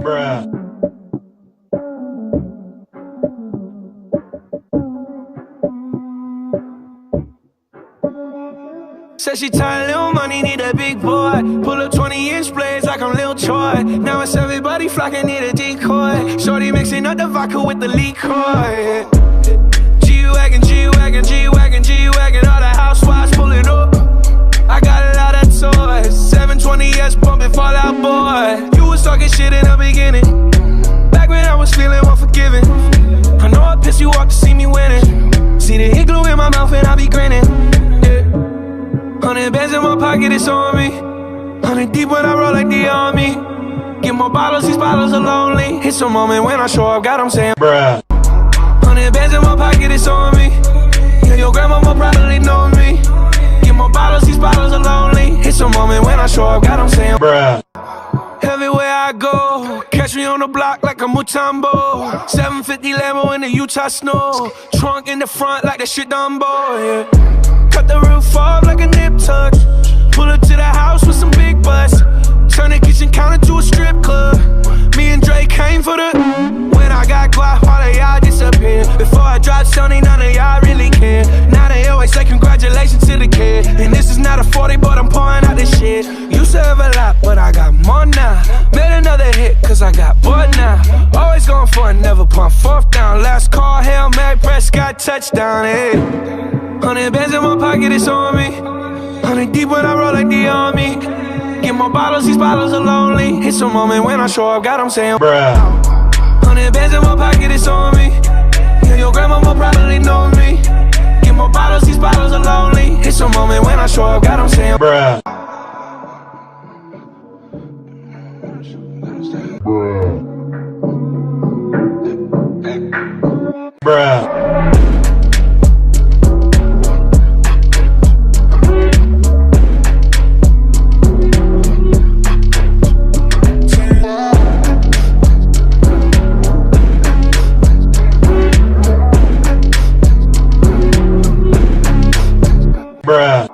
Bruh. Said she tired, little money, need a big boy. Pull up 20-inch blades like I'm Lil Troy. Now it's everybody flocking, need a decoy. Shorty mixing up the vodka with the liquor. G-Wagon, G-Wagon, G-Wagon, G-Wagon. All the housewives pulling up. I got a lot of toys. 720S bumping Fall Out Boy. You was talking shit in the beginning, back when I was feeling unforgiving. I know I pissed you off to see me winning. See the hit glue in my mouth and I be grinning. 100 bands in my pocket, it's on me. 100 deep when I roll like the army. Get more bottles, these bottles are lonely. It's a moment when I show up, God, I'm saying, Bruh. 100 bands in my pocket, it's on me. Yeah, your grandma will probably know me. Get more bottles, these bottles are lonely. It's a moment when I show up, God, I'm saying, Bruh. everywhere I go, catch me on the block like a Mutombo. 750 Lambo in the Utah snow. Trunk in the front like that shit Dumbo, yeah. Cut the roof off like a nip tuck. Pull up to the house with some big butts. Turn the kitchen counter to a strip club. Me and Drake came for the. When I got guap, all of y'all disappear. Before I dropped Sony, none of y'all really care. Now they always say congratulations to the kid. And this is not a 40, but I'm pouring out this shit. Used to have a lot, but I got more now. Made another hit, cause I got bored now. Always going for it, never pump fourth down. Last call, Hail Mary, Prescott, touchdown, hey. 100 bands in my pocket, it's on me. 100 deep when I roll like the army. Get more bottles, these bottles are lonely. It's a moment when I show up, God, I'm saying, Bruh. 100 bands in my pocket, it's on me. Yeah, your grandma will probably know me. Get more bottles, these bottles are lonely. It's a moment when I show up, God, I'm saying, Bruh. Bruh. Bruh. Bruh.